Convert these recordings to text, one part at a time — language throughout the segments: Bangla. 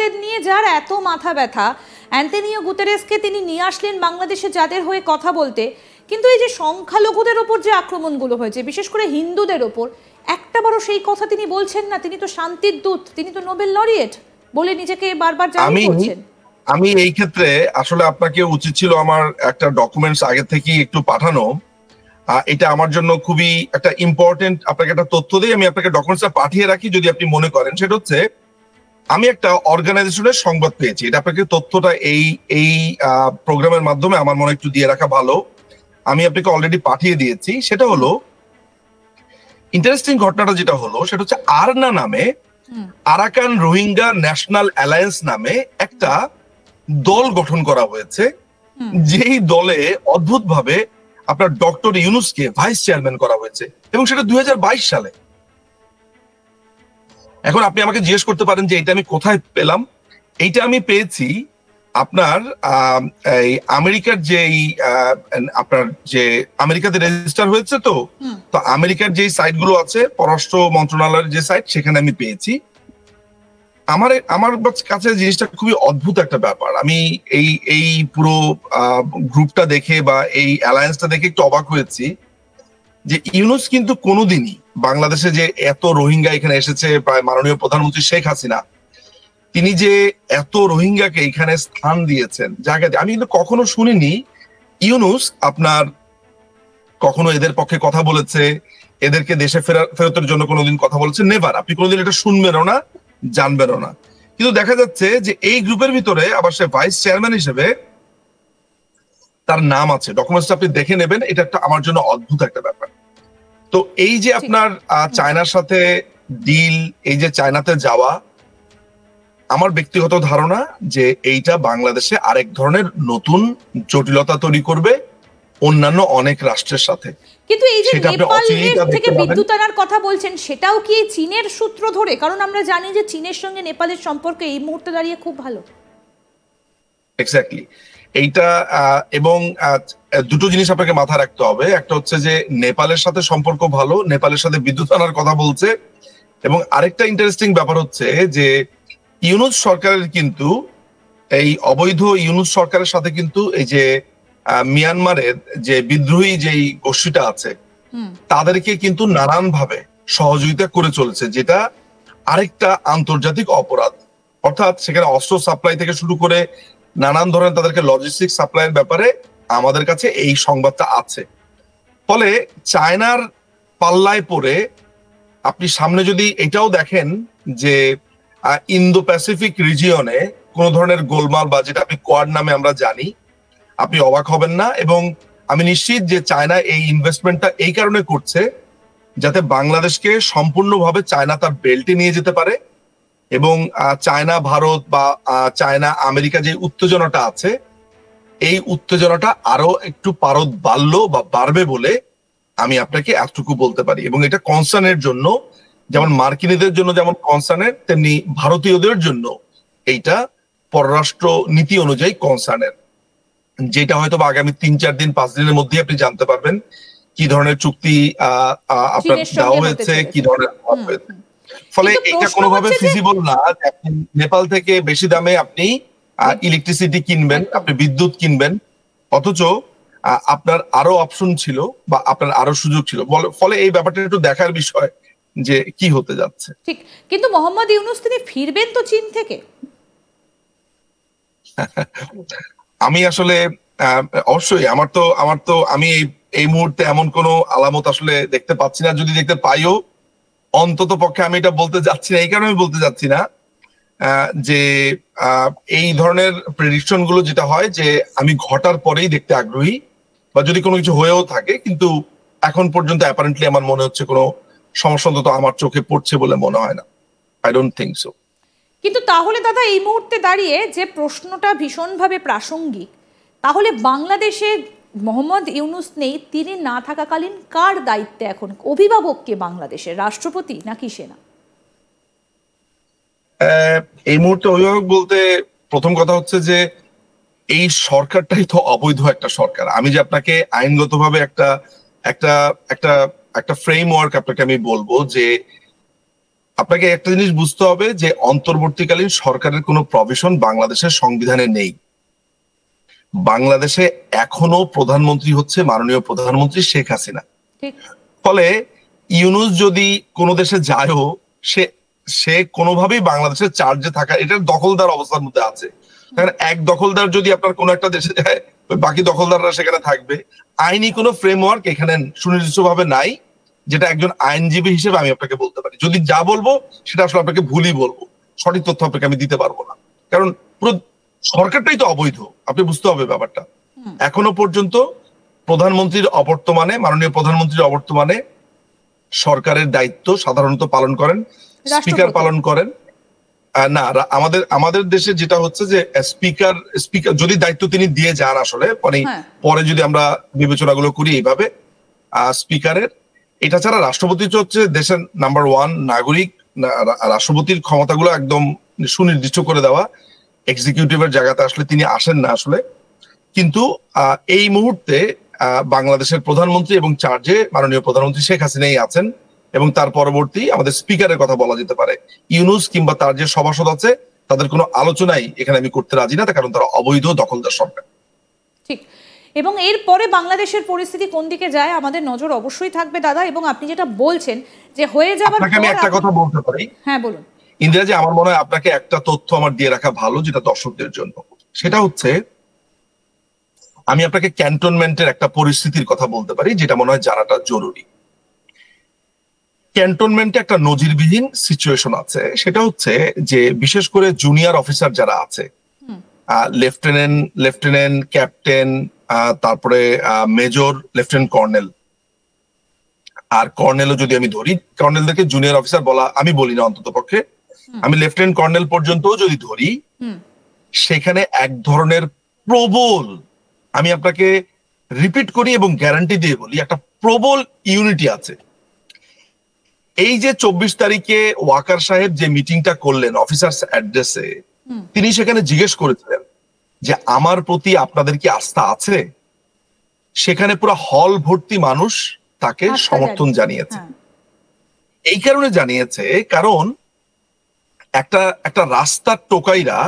রোহিঙ্গাদের নিয়ে যার এত মাথা ব্যথা, অ্যান্টোনিও গুতেরেসকে তিনি নিয়ে আসলেন বাংলাদেশে যাদের হয়ে কথা বলতে, কিন্তু এই যে সংখ্যালঘুদের ওপর যে আক্রমণগুলো হয়েছে, বিশেষ করে হিন্দুদের ওপর, একটাবারও সেই কথা তিনি বলছেন না। তিনি তো শান্তির দূত, তিনি তো নোবেল লরিয়েট বলে নিজেকে বারবার জাহির করছেন। আমি এই ক্ষেত্রে আসলে আপনাকে উচিত ছিল আমার একটা ডকুমেন্টস আগে থেকেই একটু পাঠানো। এটা আমার জন্য খুবই একটা ইম্পর্টেন্ট, আপনাকে একটা তথ্য দিই, আমি আপনাকে ডকুমেন্টসটা পাঠিয়ে রাখি যদি আপনি মনে করেন। সেটা হচ্ছে আমি একটা অর্গানাইজেশনের সংবাদ পেয়েছি, এটা আপনাকে তথ্যটা এই প্রোগ্রামের মাধ্যমে আমার মনে একটু দিয়ে রাখা ভালো। আমি আপনাকে অলরেডি পাঠিয়ে দিয়েছি। সেটা হলো ইন্টারেস্টিং ঘটনাটা যেটা হলো সেটা হচ্ছে আরনা নামে, আরাকান রোহিঙ্গা ন্যাশনাল অ্যালায়েন্স নামে একটা দল গঠন করা হয়েছে, যেই দলে অদ্ভুতভাবে আপনার ডক্টর ইউনুসকে ভাইস চেয়ারম্যান করা হয়েছে, এবং সেটা 2022 সালে। এখন আপনি আমাকে জিজ্ঞেস করতে পারেন যে এটা আমি কোথায় পেলাম। এইটা আমি পেয়েছি আপনার এই আমেরিকার যে আপনার যে আমেরিকাতে রেজিস্টার হয়েছে, তো আমেরিকার যে সাইট গুলো আছে, পররাষ্ট্র মন্ত্রণালয়ের যে সাইট, সেখানে আমি পেয়েছি। আমার কাছে জিনিসটা খুবই অদ্ভুত একটা ব্যাপার। আমি এই পুরো গ্রুপটা দেখে বা এই অ্যালায়েন্সটা দেখে একটু অবাক হয়েছি যে ইউনুস কিন্তু কোনোদিনই বাংলাদেশে যে এত রোহিঙ্গা এখানে এসেছে, প্রায় মাননীয় প্রধানমন্ত্রী শেখ হাসিনা তিনি যে এত রোহিঙ্গাকে এখানে স্থান দিয়েছেন, জায়গাতে আমি কিন্তু কখনো শুনিনি ইউনুস আপনার কখনো এদের পক্ষে কথা বলেছে, এদেরকে দেশে ফেরতের জন্য কোনোদিন কথা বলেছে, নেভার। আপনি কোনোদিন এটা শুনবেনও না, জানবেনও না। কিন্তু দেখা যাচ্ছে যে এই গ্রুপের ভিতরে আবার সে ভাইস চেয়ারম্যান হিসেবে তার নাম আছে। ডকুমেন্টসটা আপনি দেখে নেবেন। এটা একটা আমার জন্য অদ্ভুত একটা ব্যাপার। তো এই যে আপনার চায়নার সাথে ডিল, এই যে চায়নাতে যাওয়া, আমার ব্যক্তিগত ধারণা যে এইটা বাংলাদেশে আরেক ধরনের নতুন জটিলতা তৈরি করবে অন্যান্য অনেক রাষ্ট্রের সাথে। কিন্তু এই যে নেপাল থেকে বিদ্যুৎ আনার কথা বলছেন, সেটাও কি চীনের সূত্র ধরে? কারণ আমরা জানি যে চীনের সঙ্গে নেপালের সম্পর্ক এই মুহূর্তে দাঁড়িয়ে খুব ভালো। এক্স্যাক্টলি এইটা, এবং দুটো জিনিস আপনাকে মাথায় রাখতে হবে। একটা হচ্ছে যে নেপালের সাথে সম্পর্ক ভালো, নেপালের সাথে বিদ্যুৎ আনার কথা বলছে, এবং আরেকটা ইন্টারেস্টিং ব্যাপার হচ্ছে যে ইউনুস সরকারের কিন্তু এই অবৈধ ইউনুস সরকারের সাথে কিন্তু এই যে মিয়ানমারের যে বিদ্রোহী যেই গোষ্ঠীটা আছে তাদেরকে কিন্তু নানান ভাবে সহযোগিতা করে চলেছে, যেটা আরেকটা আন্তর্জাতিক অপরাধ। অর্থাৎ সেখানে অস্ত্র সাপ্লাই থেকে শুরু করে নানান ধরনের তাদেরকে লজিস্টিক সাপ্লাইয়ের ব্যাপারে আমাদের কাছে এই সংবাদটা আছে। ফলে চায়নার পাল্লায় পড়ে আপনি সামনে যদি এটাও দেখেন যে ইন্দো প্যাসিফিক রিজিয়নে কোন ধরনের গোলমাল বা যেটা আপনি কোয়াড নামে আমরা জানি, আপনি অবাক হবেন না। এবং আমি নিশ্চিত যে চায়না এই ইনভেস্টমেন্টটা এই কারণে করছে যাতে বাংলাদেশকে সম্পূর্ণভাবে চায়না তার বেল্টে নিয়ে যেতে পারে, এবং চায়না ভারত বা চায়না আমেরিকা যে উত্তেজনাটা আছে, এই উত্তেজনাটা আরো একটু পারদ বাড়লো বা বাড়বে বলে আমি আপনাকে এতটুকু বলতে পারি। এবং এটা কনসার্নের জন্য, যেমন মার্কিনীদের জন্য যেমন কনসার্নের, তেমনি ভারতীয়দের জন্য এইটা পররাষ্ট্র নীতি অনুযায়ী কনসার্নের, যেটা হয়তো আগামী 3-4 দিন 5 দিনের মধ্যে আপনি জানতে পারবেন কি ধরনের চুক্তি আপনার দেওয়া হয়েছে, কি ধরনের হয়েছে। ফলে এটা কোনোভাবে ফিজিবল না আপনি নেপাল থেকে বেশি দামে আপনি ইলেকট্রিসিটি কিনবেন, আপনি বিদ্যুৎ কিনবেন, অথচ আপনার আরো অপশন ছিল বা আপনার আরো সুযোগ ছিল। ফলে এই ব্যাপারটা একটু দেখার বিষয় যে কি হতে যাচ্ছে। ঠিক, কিন্তু মোহাম্মদ ইউনূস তিনি ফিরবেন তো চীন থেকে? আমি আসলে অবশ্যই আমার তো আমি এই মুহূর্তে এমন কোনো আলামত আসলে দেখতে পাচ্ছি না। যদি দেখতে পাইও, অন্তত পক্ষে আমি এটা বলতে যাচ্ছি না। এই কারণে আমি বলতে যাচ্ছি না যে এই ধরনের প্রেডিকশন গুলো যেটা হয় যে আমি ঘটার পরেই দেখতে আগ্রহী, বা যদি কোনো কিছু হয়েও থাকে, কিন্তু এখন পর্যন্ত অ্যাপারেন্টলি আমার মনে হচ্ছে কোনো সমস্যা অন্তত আমার চোখে পড়ছে বলে মনে হয় না। I don't think so. কিন্তু তাহলে দাদা, এই মুহূর্তে দাঁড়িয়ে যে প্রশ্নটা ভীষণভাবে প্রাসঙ্গিক, তাহলে বাংলাদেশে মোহাম্মদ ইউনূস নেই, তিনি না থাকাকালীন কার দায়িত্বে এখন? অভিভাবককে বাংলাদেশের, রাষ্ট্রপতি নাকি সেনা? এই মুহূর্তে অভিভাবক বলতে প্রথম কথা হচ্ছে যে এই সরকারটাই তো অবৈধ একটা সরকার। আমি যে আপনাকে আইনগতভাবে একটা একটা একটা একটা ফ্রেমওয়ার্ক আপনাকে আমি বলবো যে আপনাকে একটা জিনিস বুঝতে হবে যে অন্তর্বর্তীকালীন সরকারের কোনো প্রভিশন বাংলাদেশের সংবিধানে নেই। বাংলাদেশে এখনো প্রধানমন্ত্রী হচ্ছে মাননীয় প্রধানমন্ত্রী শেখ হাসিনা। ফলে ইউনূস যদি কোনো দেশে যায়ও, সে কোনোভাবেই বাংলাদেশের চার্জে থাকা, এটার দখলদার অবস্থার মধ্যে আছে। কারণ এক দখলদার যদি আপনার কোনো একটা দেশে যায়, বাকি দখলদাররা সেখানে থাকবে। আইনি কোনো ফ্রেমওয়ার্ক এখানে সুনির্দিষ্টভাবে নাই, যেটা একজন আইনজীবী হিসেবে আমি আপনাকে বলতে পারি। যদি যা বলবো সেটা আসলে আপনাকে ভুলই বলবো, সঠিক তথ্য আপনাকে আমি দিতে পারবো না, কারণ পুরো সরকারটাই তো অবৈধ। আপনি বুঝতে হবে ব্যাপারটা। এখনো পর্যন্ত প্রধানমন্ত্রীর অবর্তমানে, মাননীয় প্রধানমন্ত্রীর অবর্তমানে সরকারের দায়িত্ব সাধারণত পালন করেন স্পিকার পালন করেন। না, আমাদের দেশে যেটা হচ্ছে যে স্পিকার যদি দায়িত্ব তিনি দিয়ে যান আসলে, মানে পরে যদি আমরা বিবেচনাগুলো করি এইভাবে স্পিকারের, এটা ছাড়া রাষ্ট্রপতি হচ্ছে দেশের নাম্বার 1 নাগরিক। রাষ্ট্রপতির ক্ষমতাগুলো একদম সুনির্দিষ্ট করে দেওয়া, এক্সিকিউটিভের জায়গাতে আসলে তিনি আসেন না আসলে। কিন্তু এই মুহূর্তে বাংলাদেশের প্রধানমন্ত্রী এবং চার্জে মাননীয় প্রধানমন্ত্রী শেখ হাসিনাই আছেন, এবং তার পরবর্তী আমাদের স্পিকারের কথা বলা যেতে পারে। ইউনূস কিংবা তার যে সভাসদ আছে তাদের কোনো আলোচনাই এখানে আমি করতে রাজি না, কারণ তারা অবৈধ দখলদার সরকার। ঠিক। এবং এরপরে বাংলাদেশের পরিস্থিতি কোন দিকে যায় আমাদের নজর অবশ্যই থাকবে দাদা। এবং আপনি যেটা বলছেন যে হয়ে যাবার পর, আমি একটা কথা বলতে পারি। হ্যাঁ বলুন। ইন্দিরাজি, আমার মনে হয় আপনাকে একটা তথ্য আমার দিয়ে রাখা ভালো, যেটা দর্শকদের জন্য। সেটা হচ্ছে, আমি আপনাকে ক্যান্টনমেন্টের একটা পরিস্থিতির কথা বলতে পারি, যেটা মনে হয় জানাটা জরুরি। ক্যান্টনমেন্টে একটা নজিরবিহীন সিচুয়েশন আছে। সেটা হচ্ছে যে বিশেষ করে জুনিয়র অফিসার যারা আছে, লেফটেন্যান্ট, ক্যাপ্টেন, তারপরে মেজর, লেফটেন্যান্ট কর্নেল, আর কর্নেলও যদি আমি ধরি, কর্নেলদেরকে জুনিয়র অফিসার বলা আমি বলি না অন্তত পক্ষে, আমি লেফটেন্যান্ট কর্নেল পর্যন্ত যদি ধরি, সেখানে এক ধরনের প্রবল, আমি আপনাকে রিপিট করি এবং গ্যারান্টি দিয়ে বলি, একটা প্রবল ইউনিটি আছে। এই যে 24 তারিখে ওয়াকার সাহেব যে মিটিংটা করলেন অফিসার্স অ্যাড্রেসে, তিনি সেখানে জিজ্ঞেস করেছিলেন যে আমার প্রতি আপনাদের কি আস্থা আছে? সেখানে পুরো হল ভর্তি মানুষ তাকে সমর্থন জানিয়েছে। এই কারণে জানিয়েছে, কারণ একটা রাস্তার টোকাইরা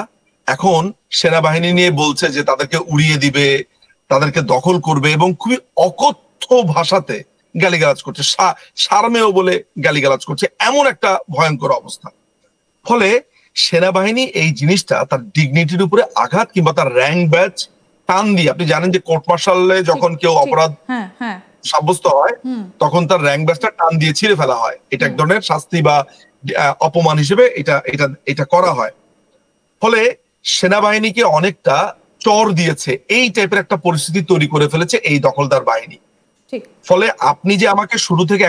এখন সেনাবাহিনী নিয়ে বলছে যে তাদেরকে উড়িয়ে দিবে, তাদেরকে দখল করবে, এবং খুবই অকথ্য ভাষাতে গালিগালাজ করছে, সারমেয় বলে গালিগালাজ করছে, এমন একটা ভয়ঙ্কর অবস্থা। ফলে সেনাবাহিনী এই জিনিসটা তার ডিগনিটির উপরে আঘাত কিংবা তার র্যাঙ্ক ব্যাচ টান দিয়ে, আপনি জানেন যে কোর্ট মার্শালে যখন কেউ অপরাধ সাব্যস্ত হয় তখন তার র্যাঙ্ক ব্যাচটা টান দিয়ে ছিঁড়ে ফেলা হয়। এটা এক ধরনের শাস্তি বা অপমান হিসেবে এটা করা হয়। ফলে সেনাবাহিনীকে অনেকটা চর দিয়েছে, এই টাইপের একটা পরিস্থিতি তৈরি করে ফেলেছে এই দখলদার বাহিনী। ফলে আপনি যে আমাকে শুরু থেকে